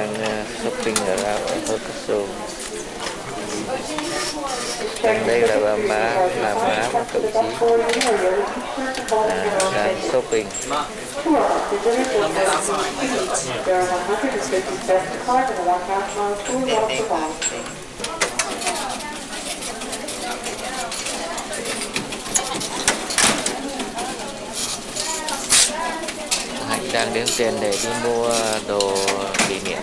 đang shopping ở Hokkaido. Còn đây là bà má, là má và cậu Chí đang shopping. Hạnh đang đếm tiền để đi mua đồ kỷ niệm.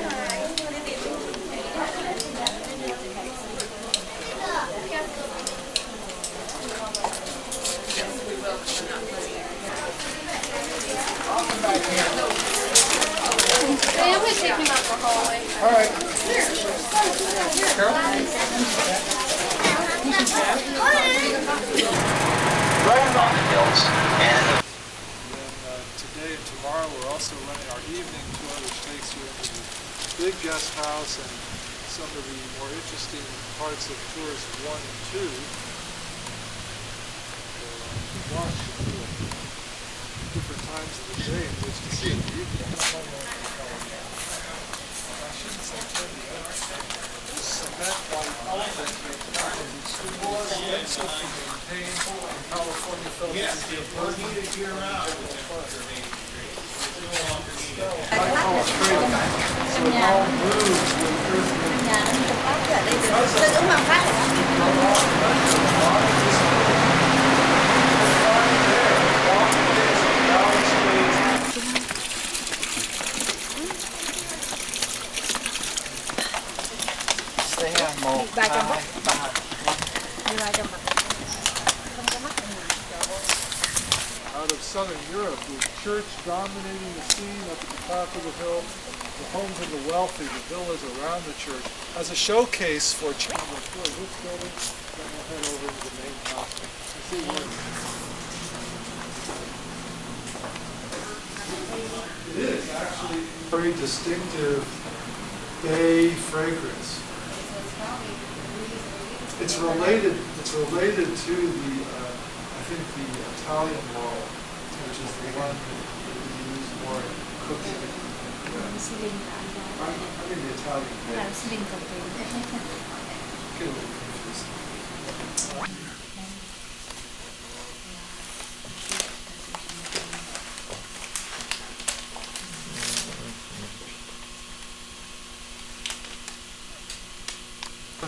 I'm going to take him out the hallway. All right. Today and tomorrow we're also running our evening tour, which takes you into the big guest house and some of the more interesting parts of tours 1 and 2. Watch different times of the day in which to see it. I shouldn't say cement white elephant expensive to maintain in California, Philadelphia. So it all moves with out of southern Europe, with church dominating the scene up at the top of the hill, the homes of the wealthy, the villas around the church, as a showcase for children. This building, then we'll head over to the main house. See where it is actually a very distinctive bay fragrance. It's related to the, I think the Italian laurel, which is the one that we use more in cooking. I mean the Italian bay. Get a little confused.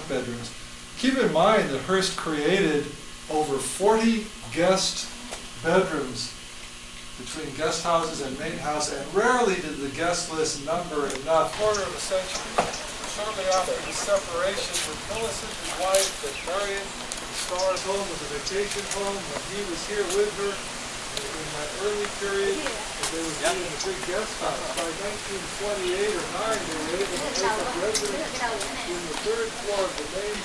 Bedrooms. Keep in mind that Hearst created over 40 guest bedrooms between guest houses and main house, and rarely did the guest list number enough. Quarter of a century. Shortly after the separation with Millicent, his wife, that Marion, the Starr's home was a vacation home when he was here with her in that early period. They were in a big guest house. By 1928 or 9, they were able to take up residence in the third floor of the main.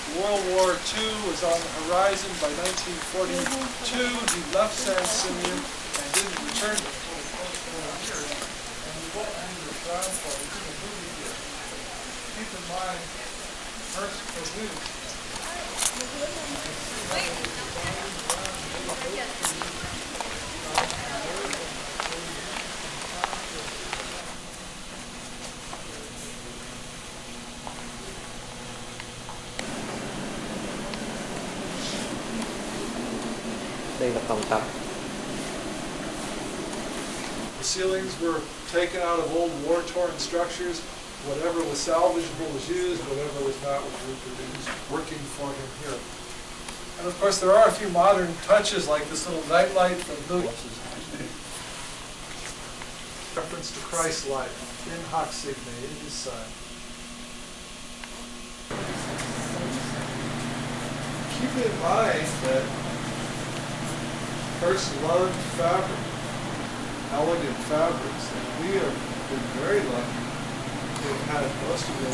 World War II was on the horizon. By 1942, he left San Simeon and didn't return to years. And we won't end the ground floor. We did a movie here. Keep in mind, Hearst produced. Đây là phòng tập. The ceilings were taken out of old war-torn structures. Whatever was salvageable was used, whatever was not was reproduced, working for him here. And of course there are a few modern touches like this little nightlight from Louis. Reference to Christ's life, in hoc signo, in his Son. Keep in mind that Hearst loved fabric, elegant fabrics, and we have been very lucky to have had most of the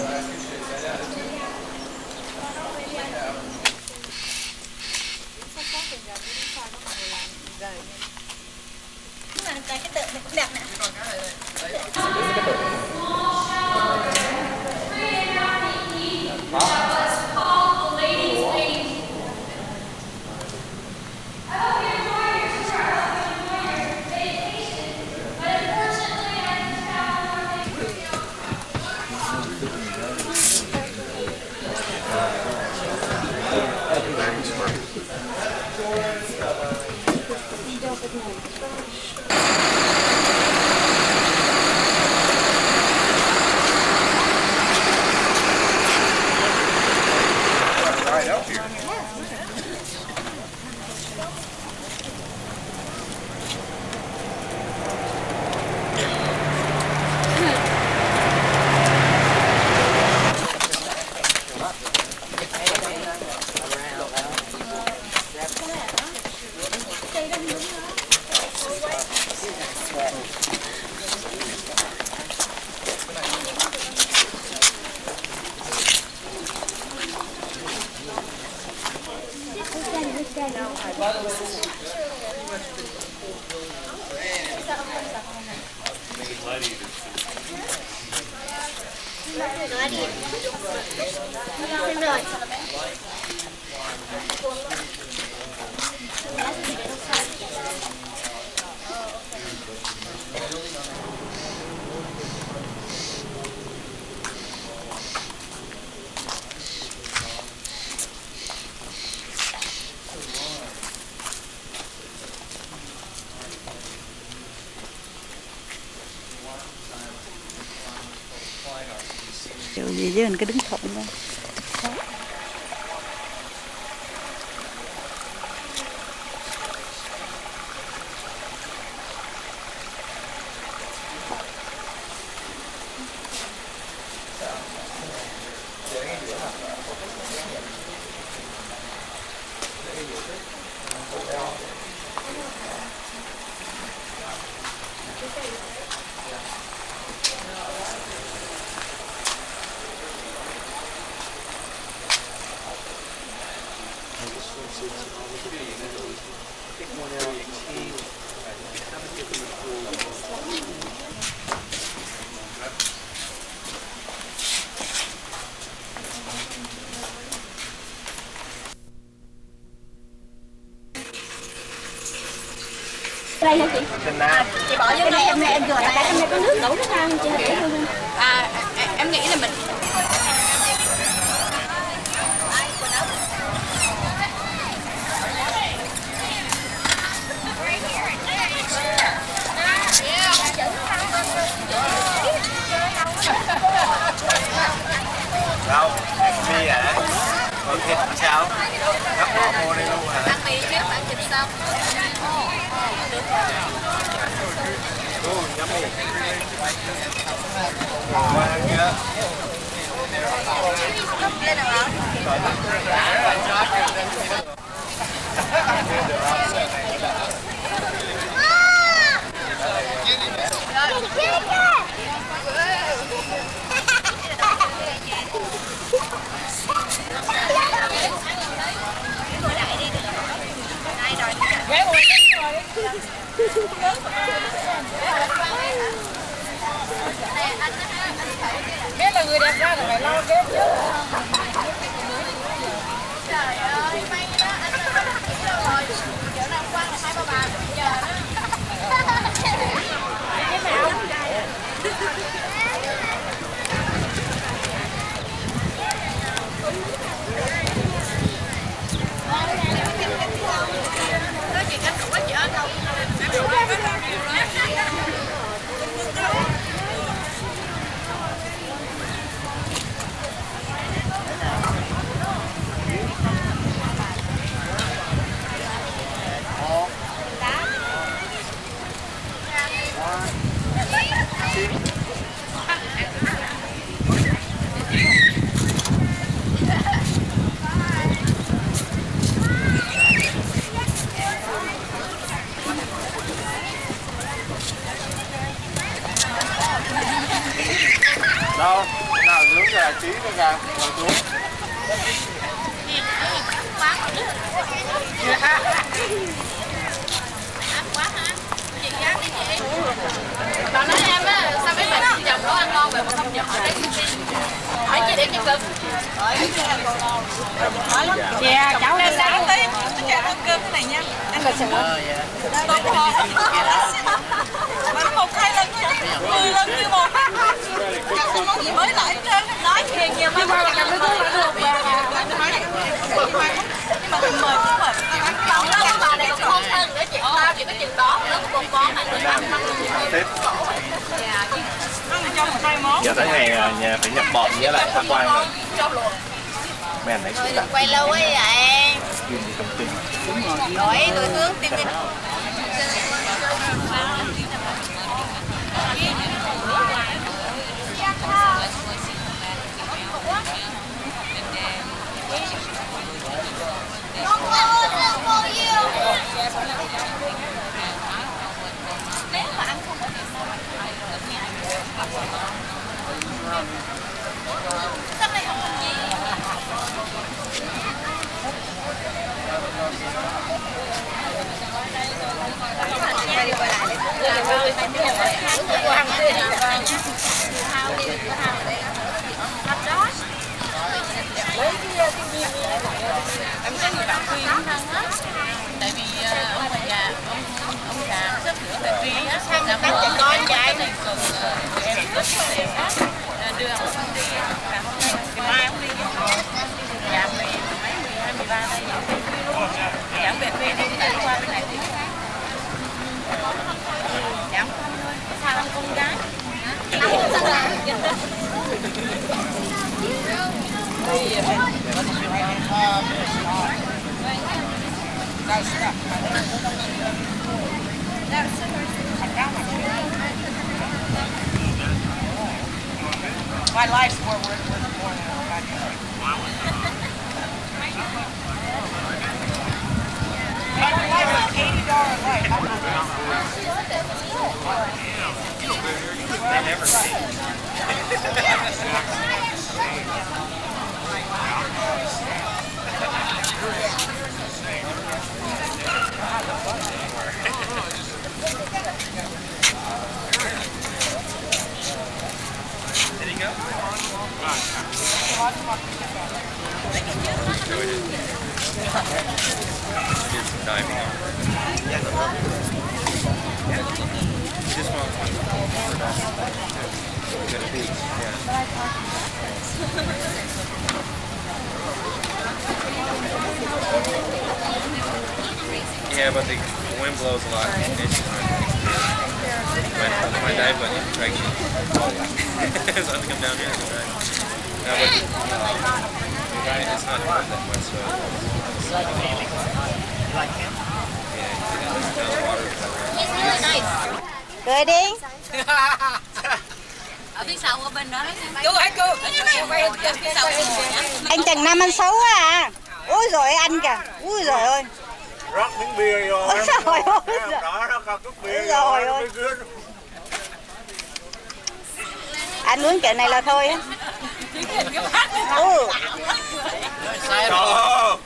Kiểu gì chứ mình cứ đứng thộn thôi. Đây hả chị? Chị bỏ vô đây, em rửa tay, em có nước đổ nước ra không chị? Em nghĩ là mình Đâu, ăn bia hả? Còn thịt sao? Gấp bỏ mua đi luôn hả? ăn mì trước, ăn thịt xong. Nhắm đi. Qua ăn chưa? Lên được không? Biết là người đẹp ra thì phải lo bếp chứ. Trời ơi, may đó, anh rồi. Kiểu nào quăng là hai ba bà bây giờ đó. Nói chuyện cách quá chị ơi đâu. Đâu? Nào nướng gà trí nữa kìa, ngồi xuống. Bà nói em á, sao mấy bà chồng nấu ăn ngon vậy mà không nhận hỏi hỏi chị để chị cơm. Dạ, cháu lên sáng tí, nó cho ăn cơm cái này nha. Ăn là sữa. Tôm kho. Mà nó một hai lần thôi chứ, 10 lần như một á. Chẳng có món gì mới lại hết trơn. Nói chuyện nhiều mà mà cầm cái túi được mà. Nhưng mà mình mời cũng mời. Không đó, bà này Tết. Cho một hai món. Giờ tới ngày nhà phải nhập bọn với lại tham quan rồi. Mẹ này cũng đặt Quay lâu ấy vậy. trong tim. Đổi tụi hướng tìm tìm. Em có người bạn Phi lắm thân á. Tại vì ông bà già, ông già rất nữa là Phi á, sang năm trẻ con trai này còn em rất tiền á, đưa ông đi, và hôm nay ngày mai ông đi, giảm về mấy 12, 13 đây, giảm về Phi đi lại qua bên này đi, giảm không thôi, sao ăn con gái? My life's more worth more than my life is $80 life. They never see. Did he go? Did some diving on Just want to the beach, yeah, but the wind blows a lot. My dive bunny traction. So I have to come down here and dive. No, but it's not hard that much. So you like him? Yeah, it's down the water. Cười đi. Ở phía sau ở bên đó. Cô hãy cô. Phía sau Anh Trần Nam ăn xấu quá à. Úi rồi anh kìa. Úi rồi ơi. Rót miếng bia vô. Ôi trời ơi. Đó nó có chút bia Rồi ơi. Anh uống chuyện này là thôi á. Sai rồi.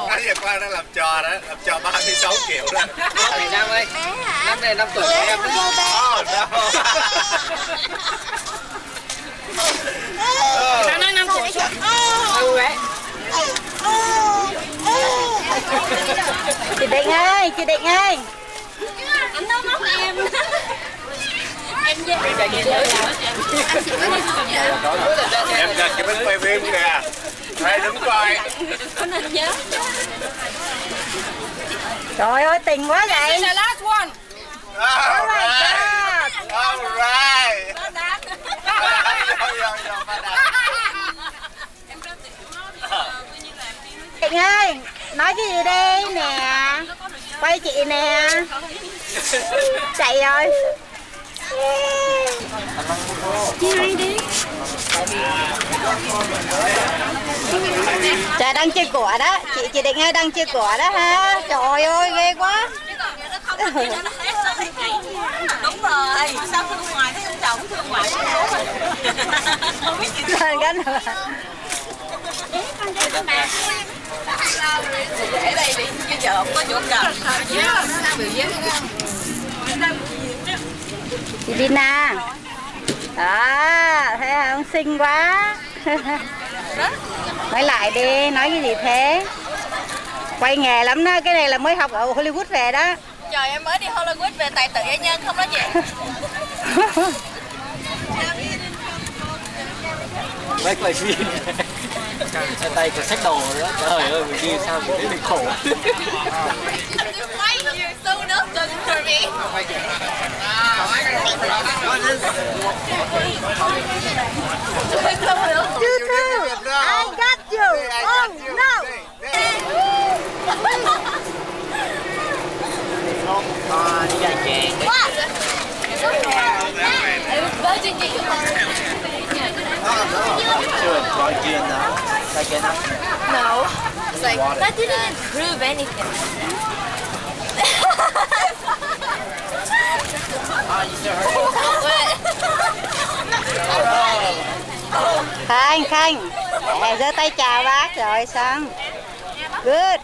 Anh giờ qua nó làm trò đó, làm trò 36 triệu đó. Thầy Nam ơi, năm nay 5 tuổi của em đó. Nó nói 5 tuổi. Chị Định ơi, chị Định ơi. anh nó móc em. Em về. Em đặt cái bánh quay phim kìa. Đây đứng coi. Có nên nhớ. Trời ơi, tình quá vậy. This is the last one. All right. All right. Định ơi, nói cái gì đây nè. Quay chị nè. Chạy rồi. Trời đang chơi của đó, chị Định ơi đang chơi của đó ha. Trời ơi ghê quá. Đúng rồi. Sao thương ngoài thấy ông chồng thương ngoại không biết gì. Lên cái nào. Để đây đi, chứ giờ không có chỗ cầm. Chị Dina. Đó, thấy không xinh quá. Nói lại đi, nói cái gì thế? Quay nghề lắm đó, cái này là mới học ở Hollywood về đó. Trời em mới đi Hollywood về tài tử doanh nhân không đó chị. Make like me. Trên tay còn xách đồ nữa. Trời ơi, mình đi sao mình thấy mình khổ. You too. I got you. Oh no. Đi dạy chèn đấy. Sure, try again now. Try again now. No. It's like, that didn't improve anything. You still hurt? Khanh, Khanh. Giơ tay chào bác rồi xong. Good.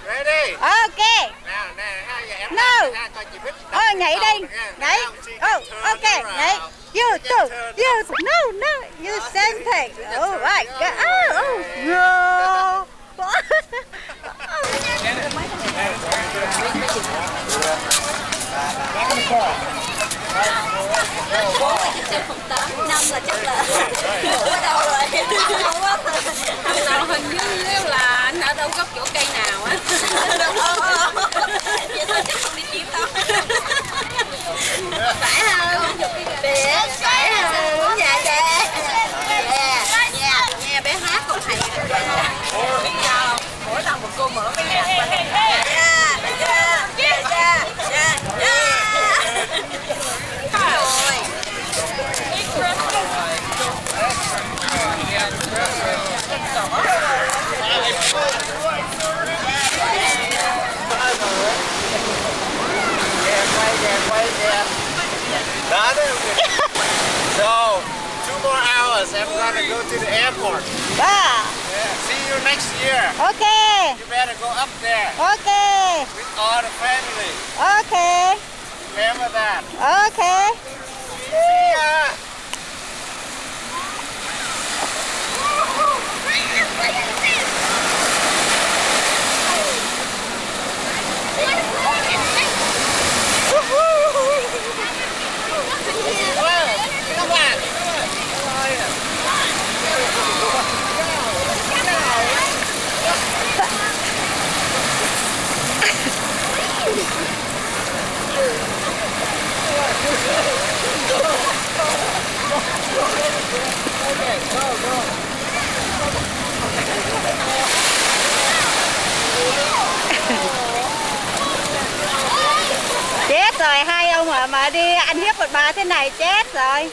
Ready? Ok. Nào, nè, hai giờ em No. coi chị thích. Nhảy đi. Nhảy. Oh, ok. Nhảy. You too. You too. No, no. You same thing. Oh my God. Oh, no. Năm là chắc là ở đâu rồi? Nào hình như là anh ở đâu góc chỗ cây nào á. Vậy thôi chắc không đi kiếm đâu. Phải không? Biết, phải không? Dạ dạ. Nghe bé hát còn hay. Mỗi lần một cô mở cái nhạc. So, 2 more hours. I'm gonna go to the airport. Wow. Yeah. See you next year. Okay. You better go up there Okay. with all the family. Okay. Remember that. Okay. See ya. Come on. Chết rồi, hai ông mà đi ăn hiếp một bà thế này chết rồi.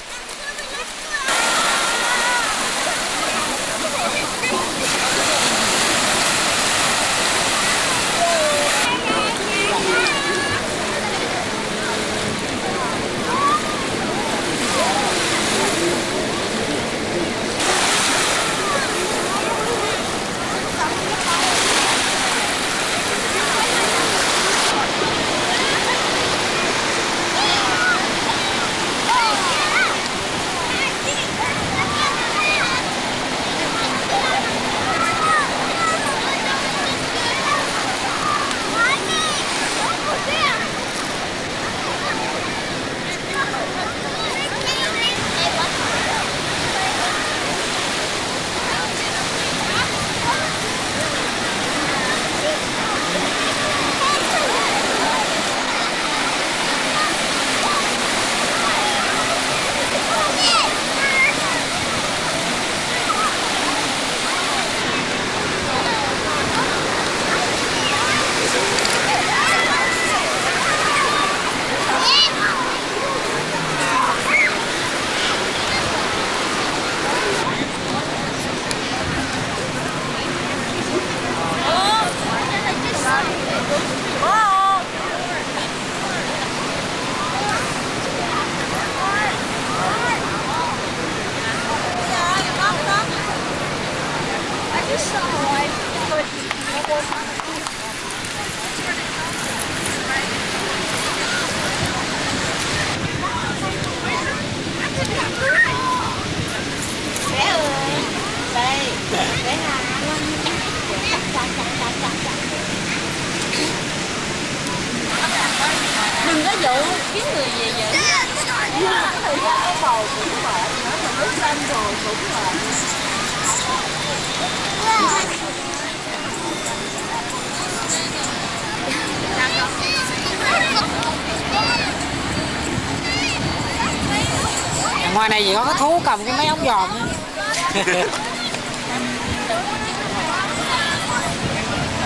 thời gian có bầu cũng mệt nữa mà nước lên rồi cũng mệt. Ngoài này chỉ có cái thú cầm cái máy ống giòm nữa.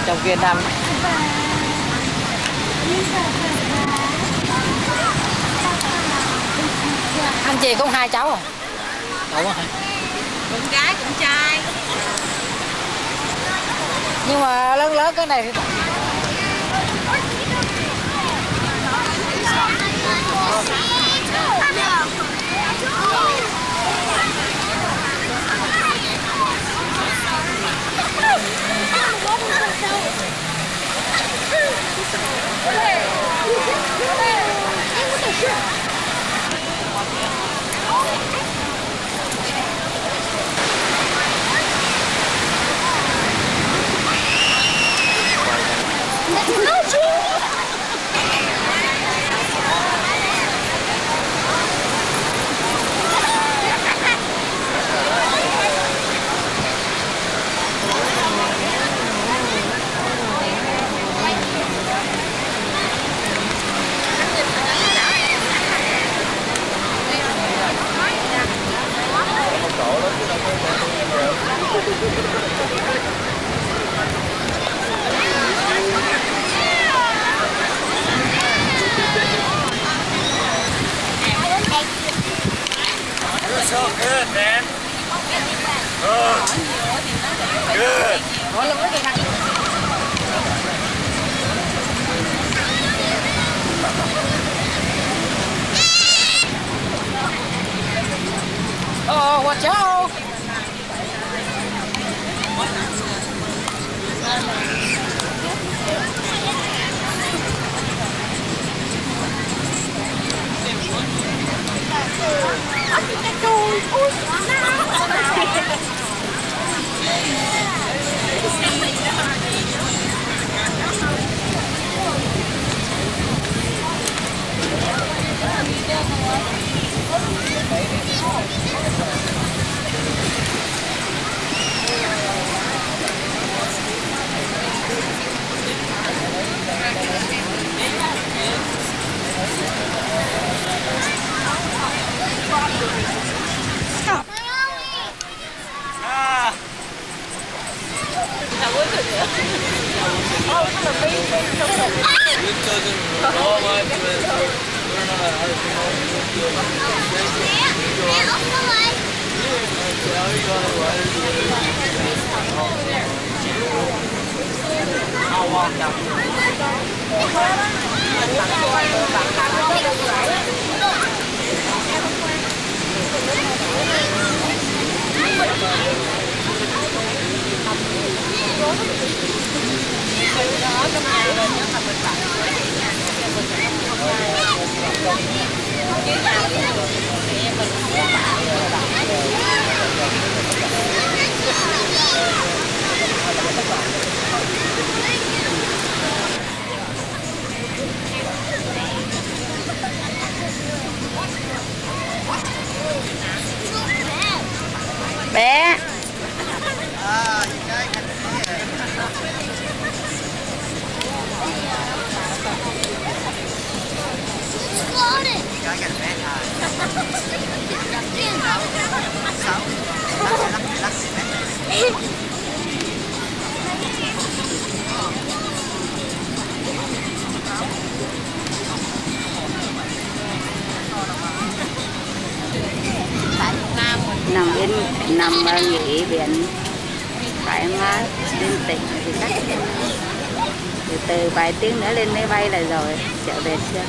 Trong kia năm anh chị có 2 cháu à? Đúng rồi. Cũng gái cũng trai. Nhưng mà lớn lớn cái này thì You're so good, man. Oh, good. oh, watch out. Bé. Nằm nghỉ biển thoải mái lên tỉnh thì chắc từ vài tiếng nữa lên máy bay là rồi trở về chưa.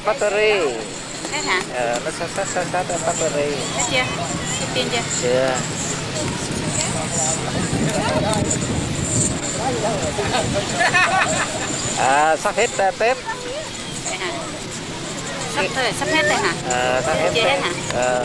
battery. Hết hả? Nó sát battery. Hết chưa? Hết pin chưa? Chưa. Sắp hết tép. Vậy hả? Sắp hết rồi hả? Sắp hết Chưa hết tép. hả?